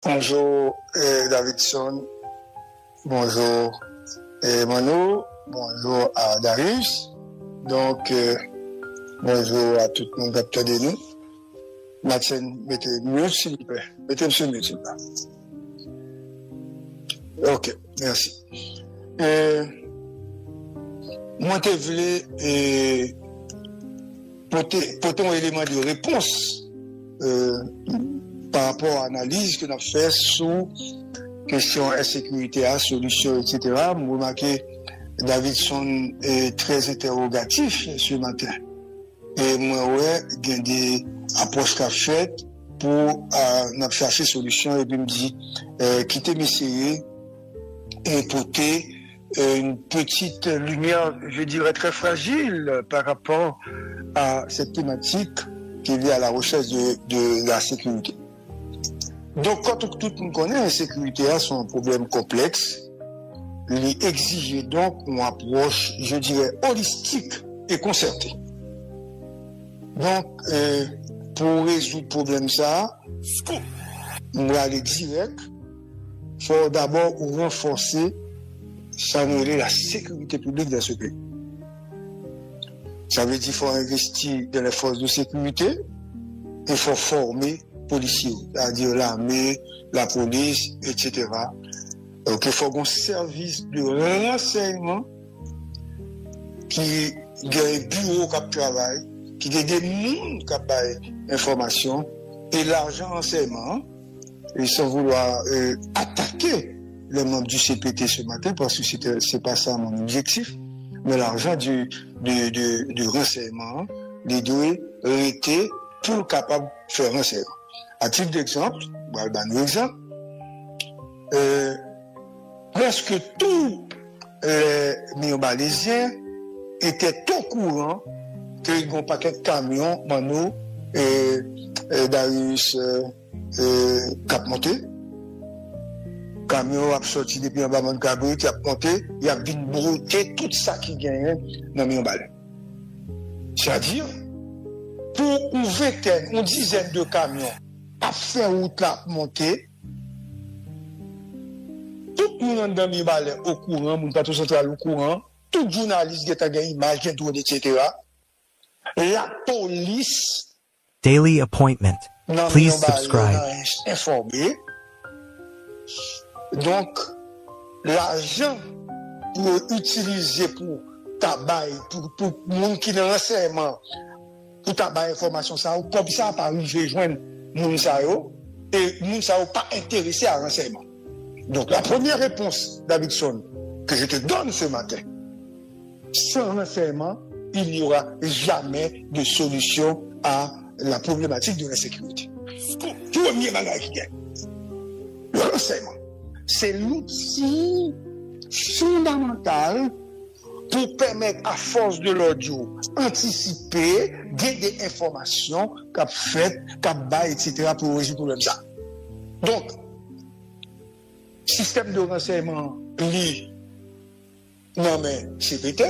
Bonjour Davidson, bonjour Mano, bonjour à Darius, donc bonjour à tout le monde qui a de nous. Mathieu, mettez mieux s'il vous plaît, mettez sur mieux s'il vous plaît. Ok, merci. Moi, je voulais porter un élément de réponse par rapport à l'analyse que nous avons fait sur question insécurité, solution, etc. Vous remarquez, Davidson est très interrogatif ce matin. Et moi, ouais, il y a des approches qu'a faites pour chercher solution et puis me dit, quitter mes séries et porter une petite lumière, je dirais très fragile par rapport à cette thématique qui est liée à la recherche de la sécurité. Donc, quand tout le monde connaît, la sécurité c'est un problème complexe. Il exige donc une approche, je dirais, holistique et concertée. Donc, pour résoudre le problème ça, on va aller direct. Il faut d'abord renforcer la sécurité publique dans ce pays. Ça veut dire qu'il faut investir dans les forces de sécurité, il faut former les policiers, c'est-à-dire l'armée, la police, etc. Donc il faut un service de renseignement qui a un bureau qui travaille, qui a des gens qui travaillent information et l'argent renseignement, et sans vouloir attaquer les membres du CPT ce matin, parce que c'est pas ça mon objectif, mais l'argent du renseignement, les doit être pour capable de faire renseignement. À titre d'exemple, un exemple, presque tous les Néo-Malaisiens étaient au courant qu'il y a un paquet de camions, Mano et Darius Cap Monté. Camion a sorti depuis un bas de cabri qui a monté, il a bien brouté tout ça qui gagne dans le balai. C'est-à-dire, pour une dizaine de camions à faire route là monter, tout le monde dans le balai au courant, mon patron central au courant, tout journaliste qui a gagné image, qui a tourné, etc. La police. Daily appointment. Please subscribe. Informé. Donc, l'argent pour utiliser pour tabac, pour les gens qui ont renseignement, pour tabac information, ça, comme ça, par arriver joindre les gens, et les gens ne sont pas intéressés à renseignement. Donc, la première réponse, Davidson, que je te donne ce matin, sans renseignement, il n'y aura jamais de solution à la problématique de l'insécurité. Premier bagage qui gagne. Le renseignement. C'est l'outil fondamental pour permettre à force de l'audio anticiper des informations qu'a fait, qu'a bail, etc. pour résoudre le problème ça. Donc, système de renseignement, non mais CPT,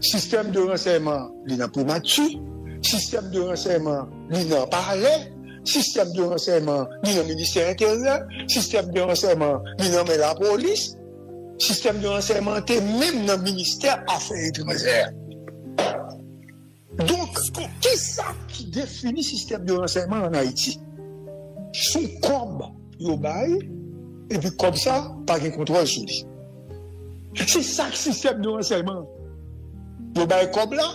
système de renseignement, n'a pas mature, système de renseignement, n'a pas parlé. Système de renseignement, ni dans le ministère intérieur, système de renseignement, ni dans la police, système de renseignement, même dans le ministère Affaires étrangères. Donc, qui est ça qui définit le système de renseignement en Haïti? Son comme yo bail, et puis comme ça, pas de contrôle sur lui. C'est ça le système de renseignement. Yo bail comme là,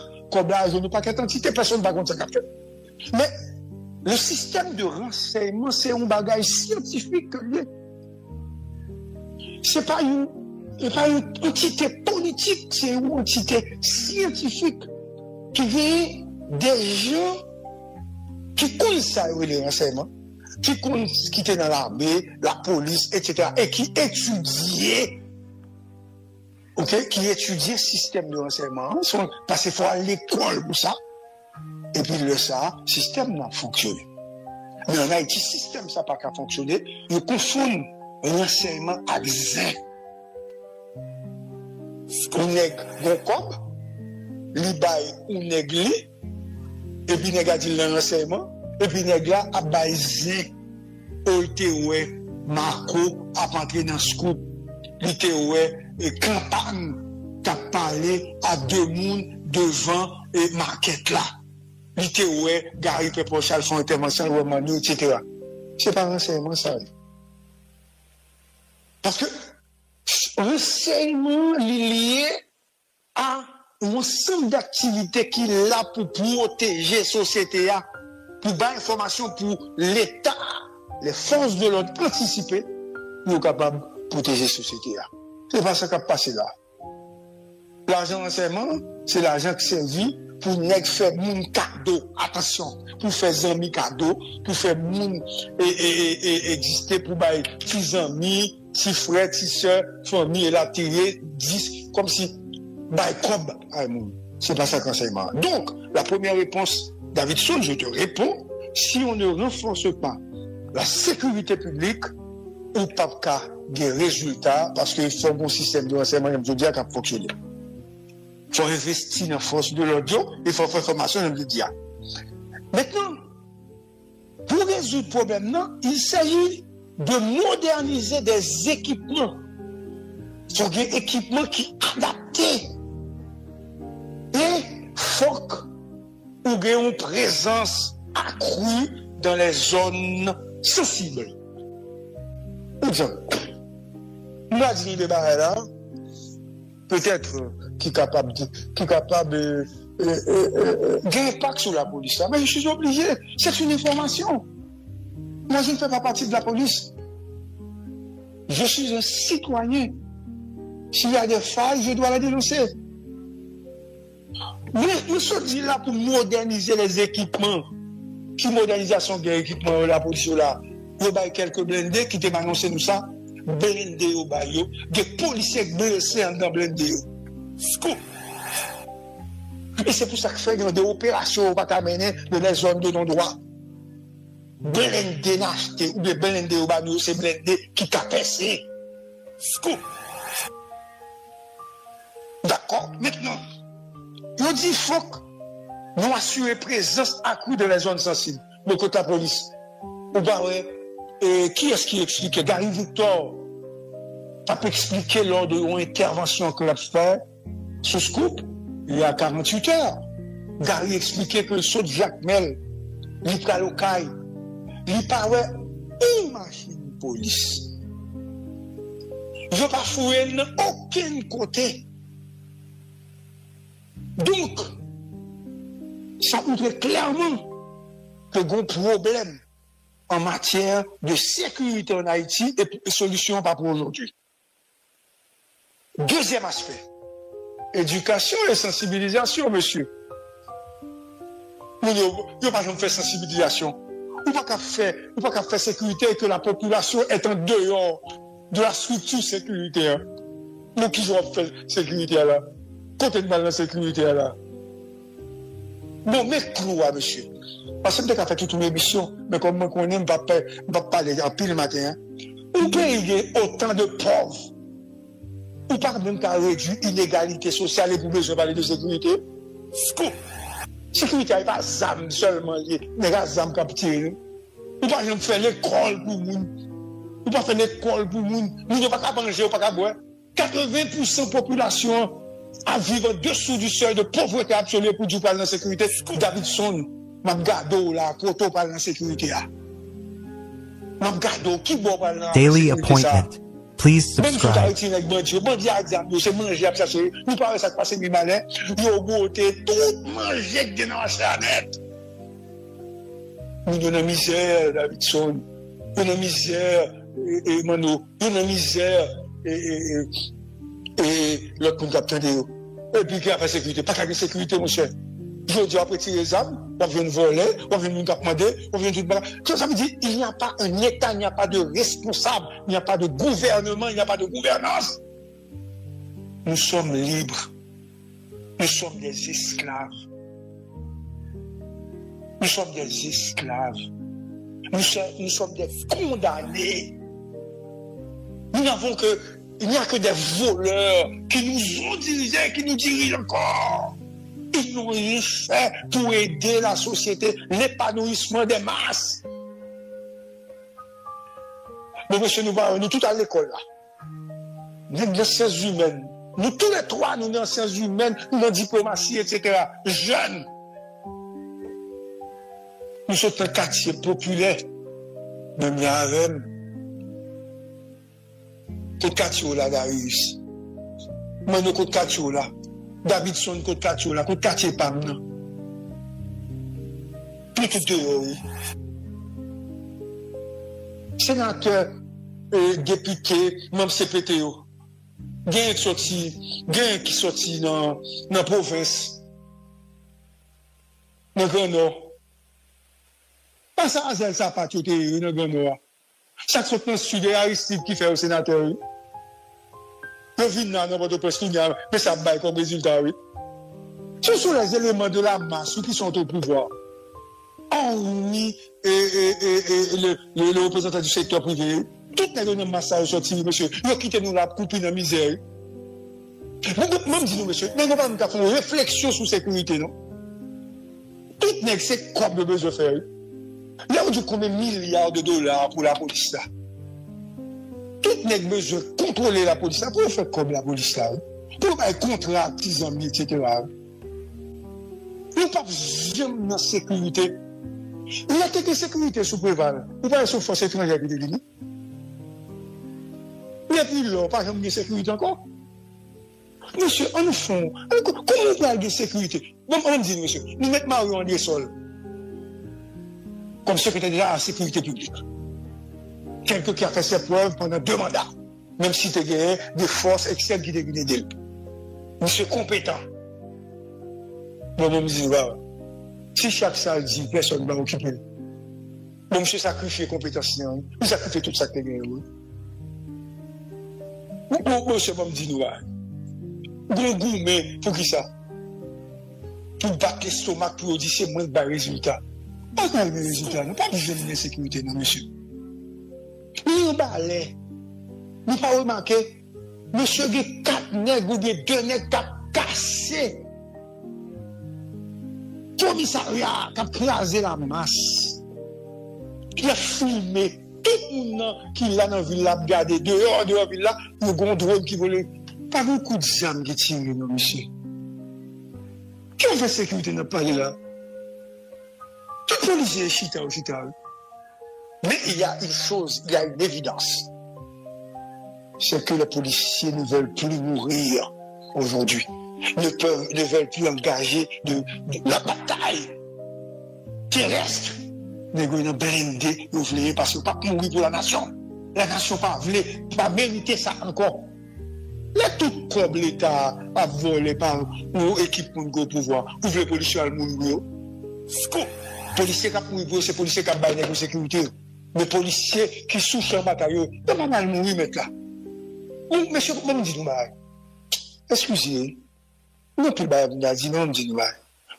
je n'ai pas qu'une entité, personne ne va contre ça. Mais, le système de renseignement, c'est un bagage scientifique. C'est pas une entité politique, c'est une entité scientifique qui vient des gens qui connaissent ça, les renseignements, qui connaissent qui étaient dans l'armée, la police, etc., et qui étudiaient, qui étudiaient le système de renseignement, parce qu'il faut aller à l'école pour ça. Et puis le système n'a fonctionné. Mais en Haïti, le système ça n'a pas fonctionné. Il confond renseignement avec zin. On est comme, li bail ou nègre, et puis nègre a dit le renseignement, et puis nègre a bail zin. Olteoué, Marco a entré dans ce coup. Olteoué, et campagne qui a parlé à deux mondes devant et marquette là. Olteoué, Gary Pepochal font intervention, Romano, etc. C'est pas renseignement ça. Parce que renseignement lié à un ensemble d'activités qui est là pour protéger la société, pour donner information pour l'État, les forces de l'ordre anticiper pour être capable de protéger la société. Ce n'est pas ça qui a passé là. L'argent renseignement, c'est l'argent qui servit pour faire moun cadeau. Attention, pour faire amis cadeau, pour faire moun exister pour bailler petits amis, petits frères, petits soeurs, famille, et la tirer 10, comme si bailler comme à moun. C'est pas ça qu'enseignement. Donc, la première réponse, Davidson, je te réponds, si on ne renforce pas la sécurité publique, ou pas qu'à des résultats, parce qu'il faut un bon système de renseignement, je veux dire, qui a fonctionné. Il faut investir dans la force de l'audio, il faut faire formation dans le média. Maintenant, pour résoudre le problème, il s'agit de moderniser des équipements. Il faut des équipements qui sont adaptés. Et il faut qu'il y ait une présence accrue dans les zones sensibles. Par exemple, nous avons dit des barres là, peut-être qui est capable d'impact sur la police. Mais je suis obligé, c'est une information. Moi, je ne fais pas partie de la police. Je suis un citoyen. S'il y a des failles, je dois les dénoncer. Mais nous sommes là pour moderniser les équipements. Qui modernisation des équipements de la police là? Il y a quelques blindés qui t'ont annoncé nous ça. Blindés au baillot. Des policiers blessés en blindés. Scoop. Et c'est pour ça que fait des opérations pas mener dans les zones de non-droit. Blindés n'acheter ou des blindés au baillot, c'est blindés qui t'a percé. Scoop. D'accord? Maintenant, je dis faut que nous assurer présence accrue dans les zones sensibles. Le côté la police. Ou bah ouais. Et qui est-ce qui explique? Gary Victor a pu expliquer lors de une intervention que l'a fait sous Scoop il y a 48 heures. Gary expliquait que le saut de Jacques Mel, il prend l'ocaille, il parlait une machine de police. Je ne veux pas fouiller aucun côté. Donc, ça montre clairement que y a un problème en matière de sécurité en Haïti et solution pas pour aujourd'hui. Deuxième aspect, éducation et sensibilisation, monsieur. Nous ne pas faire sensibilisation. Ou pas faire sécurité et que la population est en dehors de la structure sécuritaire. Nous qui avons fait sécurité là. Côté de la sécurité là. Bon, mais quoi, monsieur? Parce que je vais faire toute une émission, mais comme on connaît, je ne vais pas parler en pile le matin. Ou payer autant de pauvres. Ou pas même qu'à réduire l'inégalité sociale et pour besoin de parler de sécurité. Scoop. Sécurité n'est pas ZAM seulement lié, mais pas ZAM qui tiré. Ou pas même faire l'école pour nous. Ou pas faire l'école pour nous. Nous ne pouvons pas manger, ou pas boire. 80% de la population à vivre dessous du seuil de pauvreté absolue pour du parler de sécurité. Davidson, Daily appointment. Please subscribe. Une misère, Davidson. Une misère, une misère, et l'autre pour capter de eux. Et puis, qui a fait sécurité? Pas qu'à sécurité, mon cher. Je dis après tirer les armes, on vient voler, on vient nous demander, on vient tout. Ça veut dire qu'il n'y a pas un État, il n'y a pas de responsable, il n'y a pas de gouvernement, il n'y a pas de gouvernance. Nous sommes libres. Nous sommes des esclaves. Nous sommes des esclaves. Nous sommes des condamnés. Il n'y a que des voleurs qui nous ont dirigés, qui nous dirigent encore. Ils n'ont rien fait pour aider la société, l'épanouissement des masses. Bon, monsieur, nous tous à l'école là. Nous sommes des sciences humaines. Nous tous les trois, nous sommes en sciences humaines, nous sommes en diplomatie, etc. Jeunes. Nous sommes un quartier populaire. Même là, même. Côte quartier là, Darius. Moi, nous côte quartier là. Davidson, côte quartier là. Côte quartier Pam, non. Tout dehors. Sénateur, député, même CPTO. Gain qui sorti dans la province. Dans le Grand Nord. Pas ça, ça pas tout dans le Grand Nord. Chaque fois qu'on suit des Aristide qui fait au sénateur. Le vin dans n'importe presque mais ça baille comme résultat, oui. Ce sont les éléments de la masse qui sont au pouvoir. Hormis le représentant du secteur privé, toutes les données masse sont sorties, monsieur. Ils quittent nous la coupe dans la misère. Même dis-nous, monsieur, nous n'avons pas faire une réflexion sur la sécurité, non? Tout n'est que c'est quoi de besoin de faire. Là, on dit combien de milliards de dollars pour la police là. Tout n'est que besoin de contrôler la police là. Pour faire comme la police là. Pour faire un contrat, petits amis, etc. Nous pas jamais dans la sécurité. Il y a quelques sécurités sous Préval. Vous parlez sur force étrangère qui est venue. Il n'y a plus là, pas jamais de sécurité encore. Monsieur, en fond, comment on parle de sécurité? Bon, on dit, monsieur, nous mettons Mario André Sol comme secrétaire d'État à la sécurité publique. Quelqu'un qui a fait ses preuves pendant 2 mandats, même si tu as gagné des forces externes qui t'ont gagné d'elle. Monsieur compétent. Bon, je me dis, si chaque salle dit, personne ne va occuper. Bon, monsieur sacrifié compétence, il sacrifie tout ça que tu as gagné. Monsieur, je me dis, gros gourmet, pour qui ça? Pour battre l'estomac, pour dire c'est moins de bas résultats. Pas de bas résultats, pas besoin de sécurité, non, monsieur. Nous balai. Nous pas remarqué. Monsieur, il y a 4 nègres ou 2 nègres qui ont cassé. Commissariat qui a crasé la masse. Qui a filmé. Tout le monde qui l'a dans la ville, a regardé dehors de la ville, le grand drone qui volait. Pas beaucoup de âmes qui tirent, non, monsieur. Qui a fait sécurité dans le palais là? Tout policier est chita. Mais il y a une chose, il y a une évidence. C'est que les policiers ne veulent plus mourir aujourd'hui. Ne veulent plus engager de la bataille terrestre. Mais ils ont blindé, ils voulaient parce qu'ils ne veulent pas mourir pour la nation. La nation pas mériter ça encore. Là, tout comme l'État a volé par nos équipes pour nous pouvoir. Ouvre les policiers à mourir. Les policiers qui ont mourir, c'est les policiers qui ont baillé la sécurité. Les policiers qui souffrent en bataille, ils ont pas mal mourir maintenant. Monsieur, comment me dit-nous, excusez, nous ne pouvons pas dire non, me dit-nous,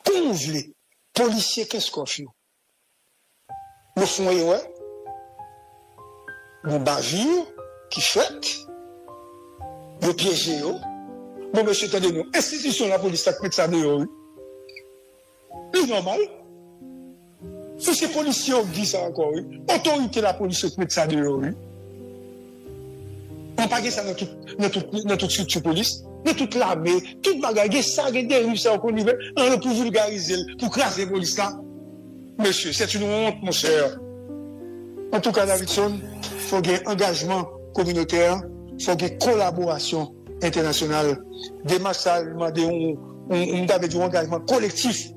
comment vous voulez, policiers, qu'est-ce qu'on fait? Nous font, ouais, nous bavure qui fait. Vous piégez, bon, monsieur, attendez-nous. Institution de la police, ça fait ça dehors. C'est normal. Si ces policiers ont dit ça encore, autorité de la police, ça fait ça dehors. On ne parle pas ça dans toute structure police, dans toute l'armée, toute bagarre, ça, des rues, ça, au niveau, on pour vulgariser, pour craser les polices là. Monsieur, c'est une honte, mon cher. En tout cas, Davidson, il faut qu'il y ait un engagement communautaire. Il faut qu'il y ait collaboration internationale, des massages, un engagement collectif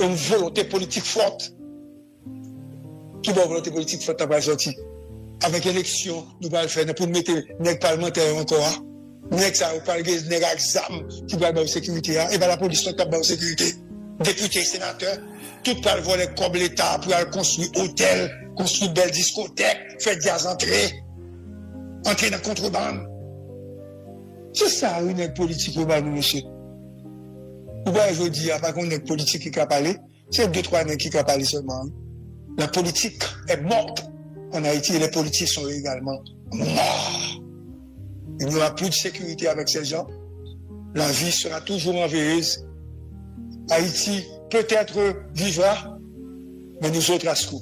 et une volonté politique forte. Qui va volonté politique forte à sortir. Avec élection, nous allons le faire pour mettre les parlementaires encore. Nous allons parler des examens qui vont avoir la sécurité. Et bien la police va avoir la sécurité. Députés, sénateurs, tout va voler comme l'État pour aller construire hôtels, construire belles discothèques, faire des entrées. Entrer dans la contrebande. C'est ça, une politique, monsieur. Vous voyez, je dis, pas qu'on politique qui a parlé, c'est 2-3 nègres qui a parlé seulement. La politique est morte en Haïti et les politiques sont également morts. Il n'y aura plus de sécurité avec ces gens. La vie sera toujours enveilleuse. Haïti peut-être vivra, mais nous autres, à ce coup,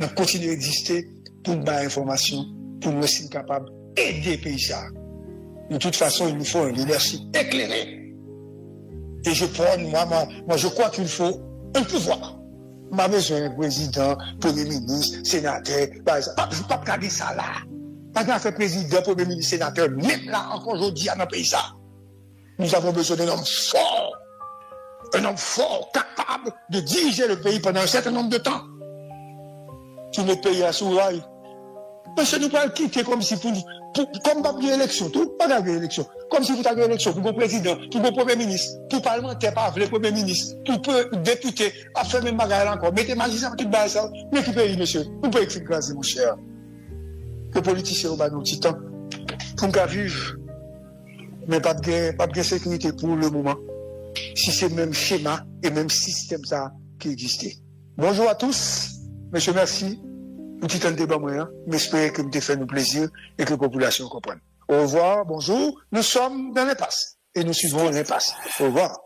nous continuons à exister pour nous donner information pour nous être capables d'aider le pays ça. De toute façon, il nous faut un leadership éclairé. Et je crois qu'il faut un pouvoir. Pas besoin de président, premier ministre, sénateur, par exemple. Pas regarder ça là. Pas de faire président, premier ministre, sénateur, même là, encore aujourd'hui, dans le pays ça. Nous avons besoin d'un homme fort. Un homme fort, capable de diriger le pays pendant un certain nombre de temps. Tout le pays à sourail. Parce que nous ne pouvons pas le quitter comme si comme pas une élection, pas une élection. Comme si vous avez une élection pour le président, pour le premier ministre, pour le parlementaire, pas le premier ministre, pour le député, à faire même bagarre encore. Mettez magistrat, tout le ça. Mais qui paye, monsieur? Vous pouvez écraser, mon cher. Le politicien au bas de nos titans. Pour nous vivre, mais pas de sécurité pour le moment. Si c'est le même schéma et même système ça qui existait. Bonjour à tous. Monsieur, merci. Petit temps de débat moyen. J'espère que vous avez fait nous plaisir et que la population comprenne. Au revoir, bonjour. Nous sommes dans l'impasse et nous suivrons l'impasse. Au revoir.